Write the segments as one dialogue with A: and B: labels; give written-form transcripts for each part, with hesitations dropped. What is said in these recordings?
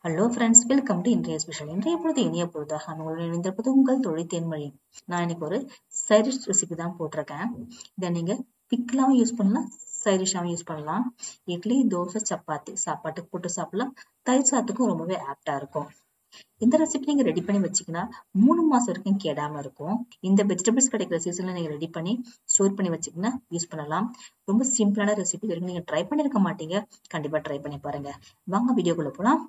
A: Hello friends, welcome to இன்றைய special. இன்றைய பொழுது இனிய பொழுதாக உங்களுடன் இணைந்திருப்பது உங்கள் தொழில் தேன்மொழி. நான் இன்னைக்கு ஒரு சைடிஷ் ரெசிபி தான் போட்டிருக்கேன். இதை நீங்க பிக்லாவும் யூஸ் பண்ணலாம், சைடிஷாவும் யூஸ் பண்ணலாம். இட்லி, தோசை, சப்பாத்தி சாப்பாட்டுக்கு போட்டு சாப்பிடலாம். தயிர் சாத்துக்கும் ரொம்பவே ஆப்டா இருக்கும். இந்த ரெசிபி நீங்க ரெடி பண்ணி வச்சீங்கன்னா 3 மாசம் வரைக்கும் கேடாம இருக்கும். இந்த வெஜிடபிள்ஸ் கிடைக்கிற சீசன்ல நீங்க ரெடி பண்ணி ஸ்டோர் பண்ணி வச்சீங்கன்னா யூஸ் பண்ணலாம். ரொம்ப சிம்பிளான ரெசிபி. இது நீங்க ட்ரை பண்ணிருக்க மாட்டீங்க, கண்டிப்பா ட்ரை பண்ணி பாருங்க. வாங்க வீடியோக்குள்ள போலாம்.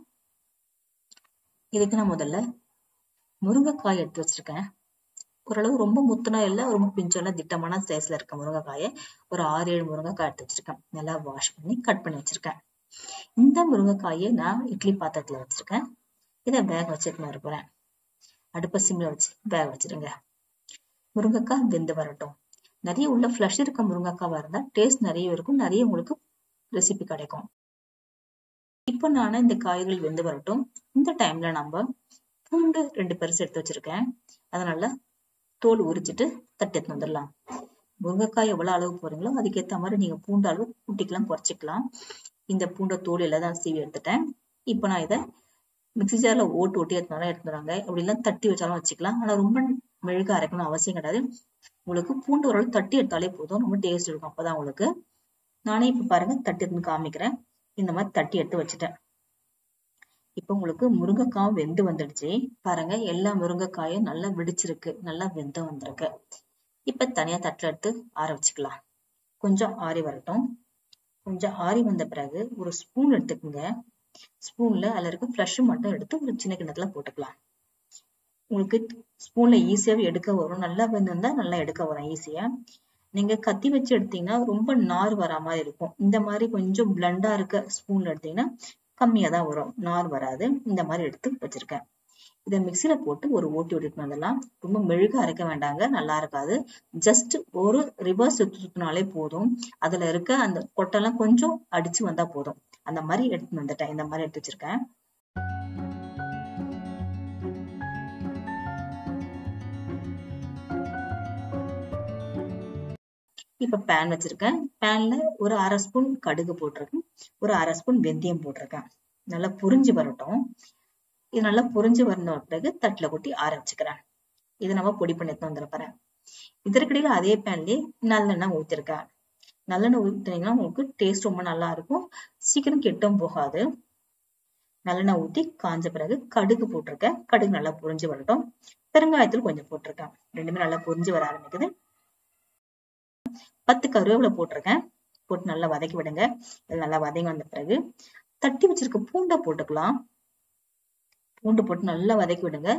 A: இதுக்கு நான் முதல்ல முருங்கைக்காய் எடுத்து வச்சிருக்கேன். ஓரளவு ரொம்ப முத்துனா இல்ல, ரொம்ப பிஞ்சோல திட்டமான சைஸ்ல இருக்க முருங்கைக்காயை ஒரு 6-7 முருங்கைக்காய் எடுத்து வச்சிருக்கேன். நல்லா வாஷ் பண்ணி கட் பண்ணி வச்சிருக்கேன். இந்த முருங்கைக்காயை நான் இட்லி பாத்திரத்துல வச்சிருக்கேன். இதை வேக வச்சுட்டு இருப்பேன். அடுப்பை சிம்ல வச்சு வேக வச்சிருங்க. முருங்கைக்காய் வெந்து வரட்டும். நிறைய உள்ள ஃப்ளஷ் இருக்க முருங்கைக்காவா இருந்தா டேஸ்ட் நிறைய இருக்கும், நிறைய உங்களுக்கு ரெசிபி கிடைக்கும். இப்போ நான் இந்த காய்கள் வெந்து வரட்டும். இந்த டைம்ல நம்ம பூண்டு 2 பெருசு எடுத்து வச்சிருக்கேன். அதனால தோல் உரிச்சிட்டு தட்டி எடுத்து வந்துடலாம். முருங்கைக்காய் எவ்வளவு அளவு போறீங்களோ அதுக்கேற்ற மாதிரி நீங்க பூண்டு அளவு கூட்டிக்கலாம், குறைச்சிக்கலாம். இந்த பூண்டை தோல் எல்லாம் தான் சீவி எடுத்துட்டேன். இப்போ நான் இதை மிக்சி ஜார்ல ஓட்டி எடுத்துனாலும் எடுத்துறாங்க. அப்படி எல்லாம் தட்டி வச்சாலும் வச்சுக்கலாம். ஆனா ரொம்ப மெழுக அரைக்கணும் அவசியம் கிடையாது. உங்களுக்கு பூண்டு ஓரளவு தட்டி எடுத்தாலே போதும், ரொம்ப டேஸ்ட் இருக்கும். அப்பதான் உங்களுக்கு நானே இப்ப பாருங்க தட்டி எடுத்து காமிக்கிறேன். இந்த மாதிரி தட்டி எடுத்து வச்சுட்டேன். இப்ப உங்களுக்கு முருங்கைக்காய் வெந்து வந்துடுச்சு பாருங்க. எல்லா முருங்கைக்காயும் நல்லா வெடிச்சிருக்கு, நல்லா வெந்து வந்திருக்கு. இப்ப தனியா தட்டுல எடுத்து ஆற வச்சுக்கலாம். கொஞ்சம் ஆறி வரட்டும். கொஞ்சம் ஆறி வந்த பிறகு ஒரு ஸ்பூன் எடுத்துக்கோங்க. ஸ்பூன்ல அதுல இருக்க ஃப்ளஷ் மட்டும் எடுத்து ஒரு சின்ன கிண்ணத்துல போட்டுக்கலாம். உங்களுக்கு ஸ்பூன்ல ஈஸியாவே எடுக்க வரும். நல்லா வெந்திருந்தா நல்லா எடுக்க வரும் ஈஸியா. நீங்க கத்தி வச்சு எடுத்தீங்கன்னா ரொம்ப நார் வரா மாதிரி இருக்கும். இந்த மாதிரி கொஞ்சம் பிளண்டா இருக்க ஸ்பூன்ல எடுத்தீங்கன்னா கம்மியா தான் வரும், நார் வராது. இந்த மாதிரி எடுத்து வச்சிருக்கேன். இதை மிக்சியில போட்டு ஒரு ஓட்டி ஓட்டிட்டு வந்துடலாம். ரொம்ப மெழுக அரைக்க வேண்டாங்க, நல்லா இருக்காது. ஜஸ்ட் ஒரு ரிவர்ஸ் எடுத்துனாலே போதும். அதுல இருக்க அந்த கொட்டெல்லாம் கொஞ்சம் அடிச்சு வந்தா போதும். அந்த மாதிரி எடுத்து வந்துட்டேன். இந்த மாதிரி எடுத்து வச்சிருக்கேன். இப்ப பேன் வச்சிருக்கேன். பேன்ல ஒரு 1/2 ஸ்பூன் கடுகு போட்டிருக்கேன், ஒரு 1/2 ஸ்பூன் வெந்தயம் போட்டிருக்கேன். நல்லா புரிஞ்சு வரட்டும். இது நல்லா புரிஞ்சு வந்த பிறகு தட்டுல கொட்டி ஆற வச்சுக்கிறேன். இதை நம்ம பொடி பண்ணி வந்துருப்பேன். இதற்கிடையில அதே பேன்லயே நல்லெண்ணெய் ஊத்திருக்கேன். நல்லெண்ணெய் ஊத்தினீங்கன்னா உங்களுக்கு டேஸ்ட் ரொம்ப நல்லா இருக்கும், சீக்கிரம் கெட்டும் போகாது. நல்லெண்ணெய் ஊத்தி காஞ்ச பிறகு கடுகு போட்டிருக்கேன். கடுகு நல்லா புரிஞ்சு வரட்டும். பெருங்காயத்தூள் கொஞ்சம் போட்டிருக்கேன். ரெண்டுமே நல்லா புரிஞ்சு வர ஆரம்பிக்குது. 10 கருவேப்பிலை போட்டிருக்கேன். போட்டு நல்லா வதக்கி விடுங்க. இது நல்லா வதங்கி வந்த பிறகு தட்டி வச்சிருக்க பூண்டை போட்டுக்கலாம். பூண்டு போட்டு நல்லா வதக்கி விடுங்க.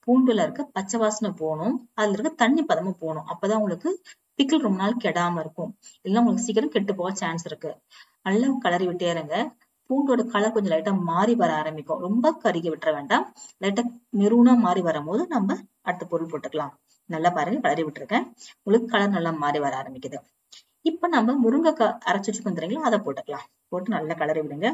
A: பூண்டுல இருக்க பச்சை வாசனை போகணும், அதுல இருக்க தண்ணி பதமும் போகணும். அப்பதான் உங்களுக்கு பிக்கிள் ரொம்ப நாள் கெடாம இருக்கும். இல்லைன்னா உங்களுக்கு சீக்கிரம் கெட்டு போக சான்ஸ் இருக்கு. நல்லா கிளறி விட்டே இருங்க. பூண்டோட கலர் கொஞ்சம் லைட்டா மாறி வர ஆரம்பிக்கும். ரொம்ப கருகி விட்டுற வேண்டாம். லைட்டா மெரூனா மாறி வரும்போது நம்ம அடுத்த பொருள் போட்டுக்கலாம். நல்லா பாருங்க, கிளறி விட்டுருக்கேன். உங்களுக்கு கலர் நல்லா மாறி வர ஆரம்பிக்குது. இப்ப நம்ம முருங்கைக்காய் அரைச்சு வச்சு வந்துறீங்களா, அதை போட்டுக்கலாம். போட்டு நல்லா கிளறி விடுங்க.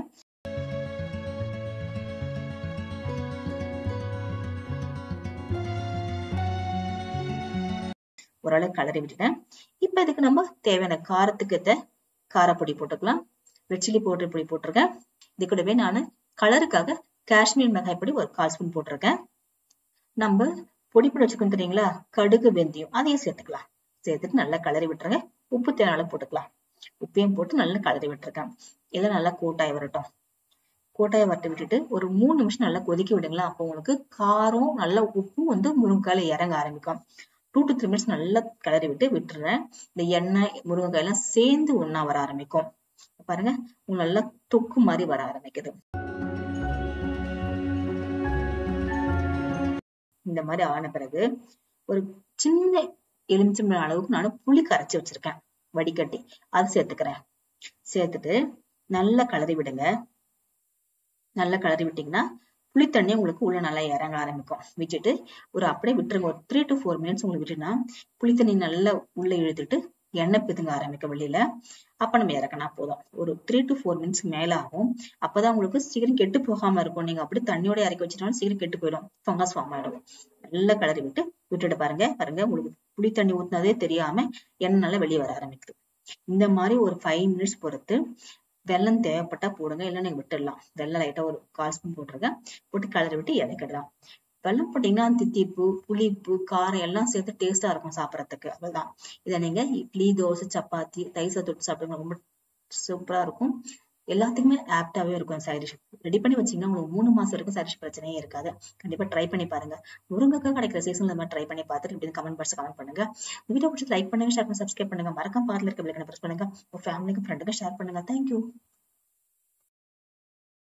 A: ஓரளவு கிளறி விட்டுட்டேன். இப்ப இதுக்கு நம்ம தேவையான காரத்துக்கு ஏத்த காரப்பொடி போட்டுக்கலாம். ரெட் சில்லி பவுடர் பொடி போட்டிருக்கேன். இது கூடவே நான் கலருக்காக காஷ்மீர் மிளகாய் பொடி ஒரு 1/4 ஸ்பூன் போட்டிருக்கேன். நம்ம பொடி பண்ணி வச்சுக்கணும் தெரியுங்களா, கடுகு வெந்தயம், அதையும் சேர்த்துக்கலாம். சேர்த்துட்டு நல்லா கிளறி விட்டுருங்க. உப்பு தேவையான போட்டுக்கலாம். உப்பையும் போட்டு நல்லா கிளறி விட்டுருக்கேன். இதெல்லாம் நல்லா கூட்டாய் வரட்டும். கூட்டாயை வறுத்து விட்டுட்டு ஒரு 3 நிமிஷம் நல்லா கொதிக்க விடுங்களா. அப்போ உங்களுக்கு காரம் நல்லா உப்பும் முருங்கைக்காயில இறங்க ஆரம்பிக்கும். 2 to 3 minutes நல்லா கிளறி விட்டு விட்டுறேன். இந்த எண்ணெய் முருங்கைக்காய் எல்லாம் சேர்ந்து ஒண்ணா வர ஆரம்பிக்கும். பாருங்க, உங்களுக்கு நல்லா தொக்கு மாதிரி வர ஆரம்பிக்குது. இந்த மாதிரி ஆன பிறகு ஒரு சின்ன எலுமிச்சம்பழம் அளவுக்கு நான் புளி கரைச்சி வச்சிருக்கேன், வடிகட்டி. அது சேர்த்துக்கிறேன். சேர்த்துட்டு நல்லா கிளறி விடுங்க. நல்லா கிளறி விட்டீங்கன்னா புளி தண்ணி உங்களுக்கு உள்ள நல்லா இறங்க ஆரம்பிக்கும். விட்டுட்டு ஒரு அப்படியே விட்டுருங்க. ஒரு 3 to 4 minutes உங்களுக்கு விட்டுனா புளி தண்ணி நல்லா உள்ள இழுத்துட்டு எண்ணெய் பிதுங்க ஆரம்பிக்கும் வெளியில. அப்ப நம்ம இறக்கினா போதும். ஒரு 3 to 4 minutes மேல ஆகும். அப்பதான் உங்களுக்கு சீக்கிரம் கெட்டு போகாம இருக்கும். நீங்க அப்படி தண்ணியோட இறக்கி வச்சுட்டாலும் சீக்கிரம் கெட்டு போயிடும், ஃபங்கஸ் ஃபார்ம் ஆயிடும். நல்லா கிளறி விட்டுட்டு பாருங்க. உங்களுக்கு புளி தண்ணி ஊத்தினதே தெரியாம எண்ணெய் நல்லா வெளியே வர ஆரம்பிக்குது. இந்த மாதிரி ஒரு 5 minutes பொறுத்து வெல்லம் தேவைப்பட்டா போடுங்க, இல்லைன்னா நீங்க விட்டுடலாம். வெல்லம் லைட்டா ஒரு 1/4 ஸ்பூன் போட்டுருங்க. போட்டு கிளறி விட்டு இறக்கிடலாம். வெல்லம் போட்டீங்கன்னா தித்திப்பு, புளிப்பு, காரம் எல்லாம் சேர்த்து டேஸ்டா இருக்கும் சாப்பிடறதுக்கு. அவ்வளவுதான். இதை நீங்க இட்லி, தோசை, சப்பாத்தி, தயிர் தொட்டு சாப்பிடுங்க. ரொம்ப சூப்பரா இருக்கும். எல்லாத்துக்குமே ஆப்டாவே இருக்கும். சைட் டிஷ் ரெடி பண்ணி வச்சீங்கன்னா உங்களுக்கு 3 மாசம் வரைக்கும் சைட் டிஷ் பிரச்சனையே இருக்காது. கண்டிப்பா ட்ரை பண்ணி பாருங்க. முருங்கைக்காய் கிடைக்கிற சீசன்ல இந்த மாதிரி ட்ரை பண்ணி பார்த்துட்டு இப்படி கமெண்ட் பாக்ஸ் கமெண்ட் பண்ணுங்க. வீடியோ பிடிச்சி லைக் பண்ணுங்க, ஷேர் பண்ணி சப்ஸ்கிரைப் பண்ணுங்க. மறக்காம பார்ல இருக்க பெல் ஐகானை பிரஸ் பண்ணுங்க. உங்க ஃபேமிலிக்கு ஃப்ரெண்டுக்கு ஷேர் பண்ணுங்க. தேங்க்யூ.